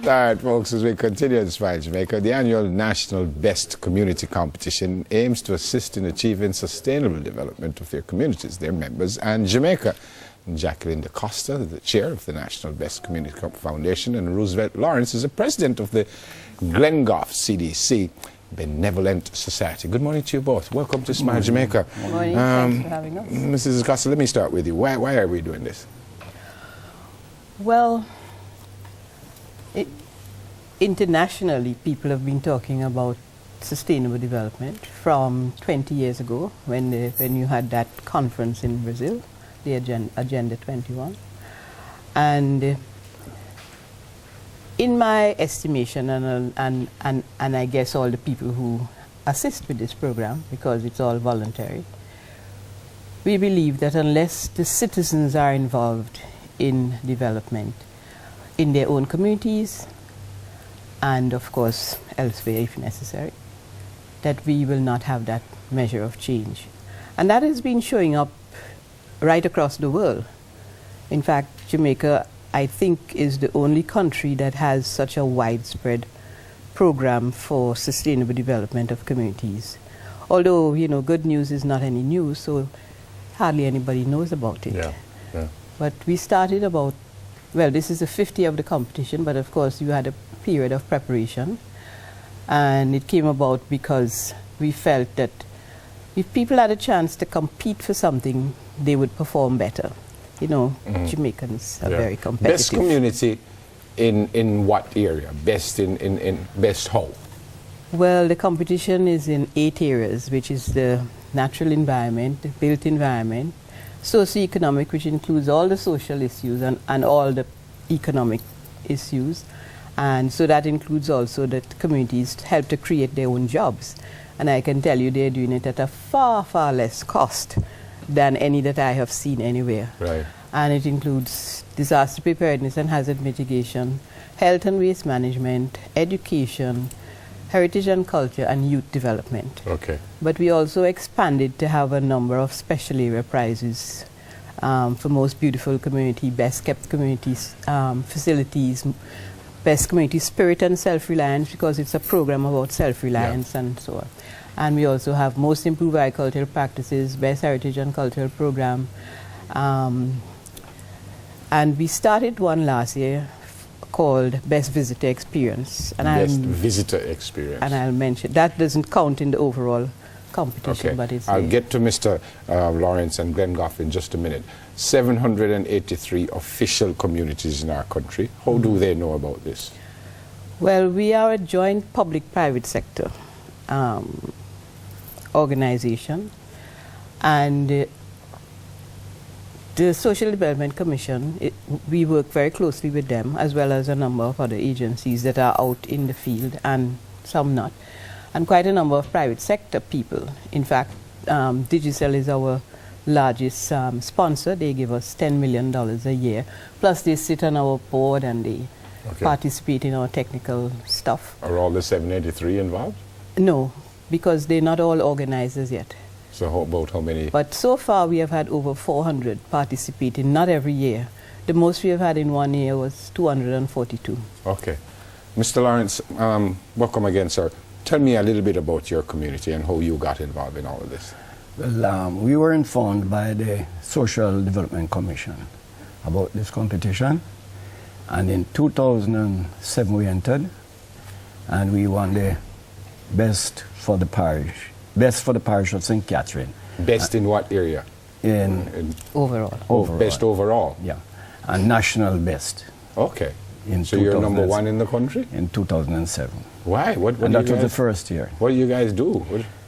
All right, folks, as we continue in Smile Jamaica, the annual National Best Community Competition aims to assist in achieving sustainable development of their communities, their members, and Jamaica. Jaqueline Dacosta, the chair of the National Best Community Foundation, and Roosevelt Lawrence is the president of the Glengoffe CDC Benevolent Society. Good morning to you both. Welcome to Smile Jamaica. Good morning. Thanks for having us. Mrs. Dacosta, let me start with you. Why are we doing this? Well, internationally, people have been talking about sustainable development from 20 years ago when you had that conference in Brazil, the Agenda 21. And in my estimation, and I guess all the people who assist with this program, because it's all voluntary, we believe that unless the citizens are involved in development in their own communities, and of course elsewhere if necessary, that we will not have that measure of change. And that has been showing up right across the world. In fact, Jamaica, I think, is the only country that has such a widespread program for sustainable development of communities. Although, you know, good news is not any news, so hardly anybody knows about it. Yeah. But we started about, well, this is the 50th of the competition, but of course you had a period of preparation. And it came about because we felt that if people had a chance to compete for something, they would perform better. You know, Jamaicans are very competitive. Best community in what area? Best in best how? Well, the competition is in 8 areas, which is the natural environment, the built environment, socioeconomic, which includes all the social issues and all the economic issues. And so that includes also that communities help to create their own jobs. And I can tell you they're doing it at a far, far less cost than any that I have seen anywhere. Right. And it includes disaster preparedness and hazard mitigation, health and waste management, education, heritage and culture, and youth development. Okay. But we also expanded to have a number of special area prizes for most beautiful community, best kept communities, facilities, best community spirit and self-reliance, because it's a program about self-reliance and so on. And we also have most improved agricultural practices, best heritage and cultural program. And we started one last year called Best Visitor Experience. And Best Visitor Experience. And I'll mention, that doesn't count in the overall competition, but it's I'll get to Mr. Lawrence and Glengoffe in just a minute. 783 official communities in our country. How do they know about this? Well, we are a joint public-private sector organization, and the Social Development Commission, we work very closely with them, as well as a number of other agencies that are out in the field, and some not, and quite a number of private sector people. In fact, Digicel is our largest sponsor. They give us $10 million a year, plus they sit on our board and they participate in our technical stuff. Are all the 783 involved? No, because they're not all organizers yet. So about how many? But so far we have had over 400 participating, not every year. The most we have had in 1 year was 242. Okay. Mr. Lawrence, welcome again, sir. Tell me a little bit about your community and how you got involved in all of this. Well, we were informed by the Social Development Commission about this competition, and in 2007 we entered, and we won the best for the parish of St. Catherine. Best in what area? In overall. Best overall? Yeah, and national best. Okay. So you're number 1 in the country? In 2007. Why? What and that was the first year. What do you guys do?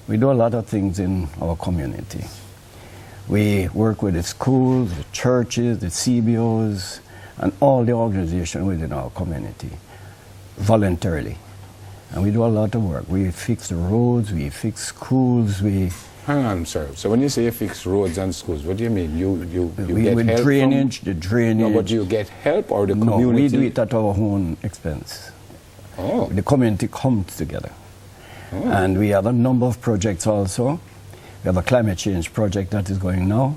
We do a lot of things in our community. We work with the schools, the churches, the CBOs, and all the organizations within our community, voluntarily. And we do a lot of work. We fix the roads, we fix schools, we... Hang on, sir. So when you say you fix roads and schools, what do you mean? You get with help drainage, from... the drainage... No, but do you get help or the community? No, we do it at our own expense. Oh. The community comes together. Oh. And we have a number of projects also. We have a climate change project that is going now.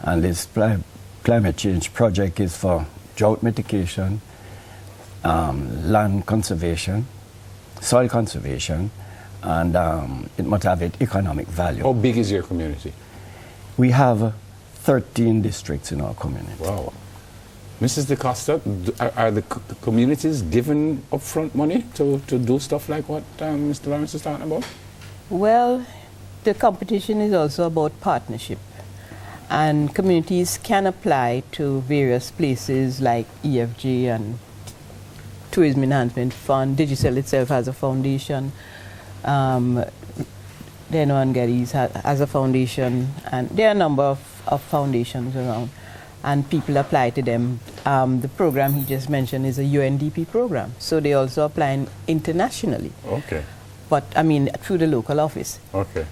And this climate change project is for drought mitigation land conservation, soil conservation, and it must have an economic value. How big is your community? We have 13 districts in our community. Wow. Mrs. Dacosta, are the communities given upfront money to do stuff like what Mr. Lawrence is talking about? Well, the competition is also about partnership. And communities can apply to various places like EFG and Tourism Enhancement Fund. Digicel itself has a foundation. Deno Geddes has a foundation. And there are a number of foundations around. And people apply to them. The program he just mentioned is a UNDP program. So they also apply internationally. Okay. But, I mean, through the local office. Okay.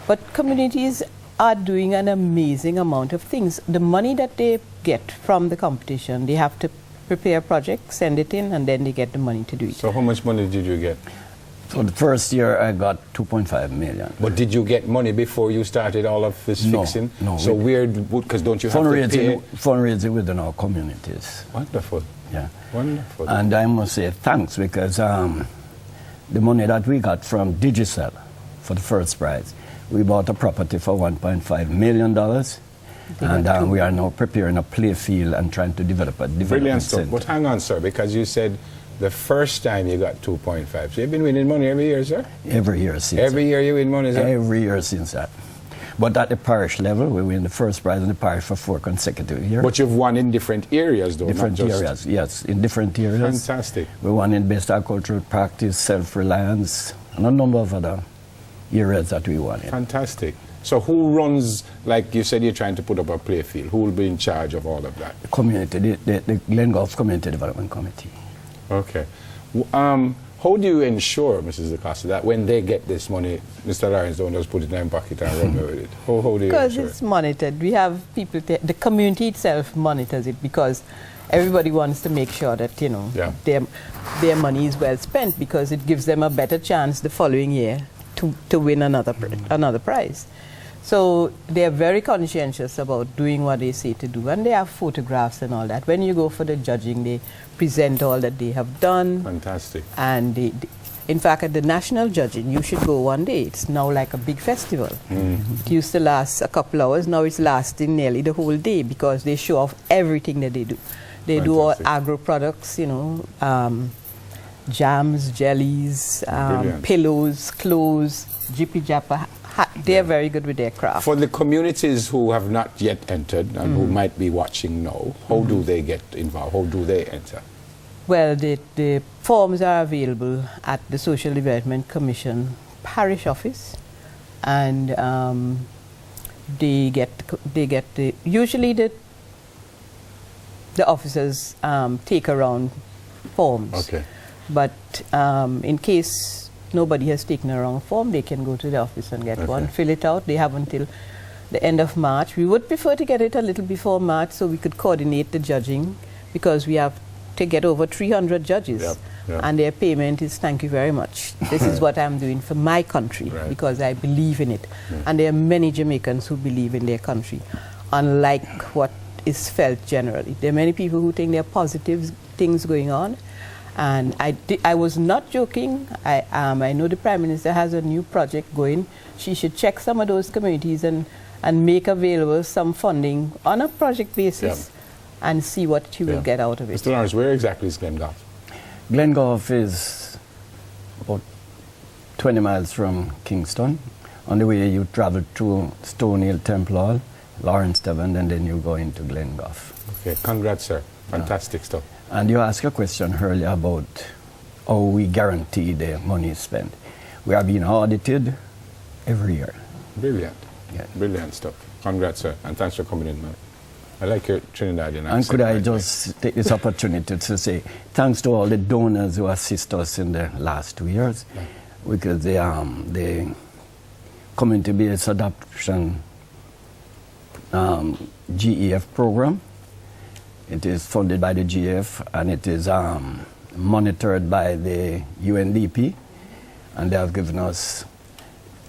But communities are doing an amazing amount of things. The money that they get from the competition, they have to prepare a project, send it in, and then they get the money to do it. So how much money did you get? So the first year I got 2.5 million. But did you get money before you started all of this fixing? No. So because don't you have to pay? Fundraising within our communities. Wonderful. Yeah. Wonderful. And I must say thanks because the money that we got from Digicel for the first prize, we bought a property for $1.5 million. And we are now preparing a play field and trying to develop a development Brilliant stuff. center. But hang on, sir, because you said the first time you got 2.5. So you've been winning money every year, sir? Every year since. Every year you win money, sir? Every year since that. But at the parish level, we win the first prize in the parish for 4 consecutive years. But you've won in different areas, though, Different not just... areas, yes, in different areas. Fantastic. We won in best agricultural practice, self-reliance, and a number of other areas that we won in. Fantastic. So who runs, like you said, you're trying to put up a play field. Who will be in charge of all of that? The community, the Glengoffe Community Development Committee. Okay. How do you ensure, Mrs. Dacosta, that when they get this money, Mr. Lawrence don't just put it in their pocket and run with it? How do you Because ensure? it's monitored. We have people, the community itself monitors it because everybody wants to make sure that, you know, their money is well spent because it gives them a better chance the following year to win another prize. So they're very conscientious about doing what they say to do, and they have photographs and all that. When you go for the judging, they present all that they have done. Fantastic. And in fact, at the national judging, you should go one day. It's now like a big festival. It used to last a couple hours. Now it's lasting nearly the whole day because they show off everything that they do. They do all agro products, you know, jams, jellies, pillows, clothes, jippy japper. They're very good with their craft. For the communities who have not yet entered and who might be watching now, how do they get involved? How do they enter? Well, the forms are available at the Social Development Commission parish office, and usually the officers take around forms. Okay. But in case nobody has taken a wrong form, they can go to the office and get one, fill it out. They have until the end of March. We would prefer to get it a little before March so we could coordinate the judging because we have to get over 300 judges. And their payment is thank you very much. This is what I'm doing for my country because I believe in it. And there are many Jamaicans who believe in their country, unlike what is felt generally. There are many people who think there are positive things going on. And I was not joking. I know the Prime Minister has a new project going. She should check some of those communities and make available some funding on a project basis and see what she will get out of it. Mr. Lawrence, where exactly is Glengoffe? Glengoffe is about 20 miles from Kingston. On the way you travel through Stone Hill Temple Hall, Lawrence Devon, and then you go into Glengoffe. Okay, congrats, sir. Fantastic stuff. And you asked a question earlier about how we guarantee the money is spent. We are being audited every year. Brilliant. Yeah. Brilliant stuff. Congrats, sir. And thanks for coming in, man. I like your Trinidadian accent. And could I just take this opportunity to say thanks to all the donors who assist us in the last 2 years, because the community-based adoption GEF program. It is funded by the GF and it is monitored by the UNDP, and they have given us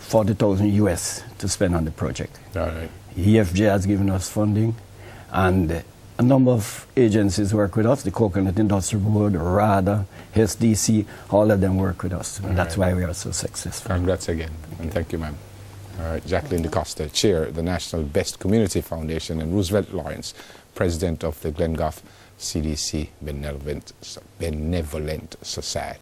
40,000 US to spend on the project. All right. EFJ has given us funding, and A number of agencies work with us, the Coconut Industrial Board, RADA, SDC, all of them work with us. And that's why we are so successful. Congrats again, and thank you, ma'am. All right, Jaqueline Dacosta, Chair of the National Best Community Foundation, and Roosevelt Lawrence, President of the Glengoffe CDC Benevolent Society.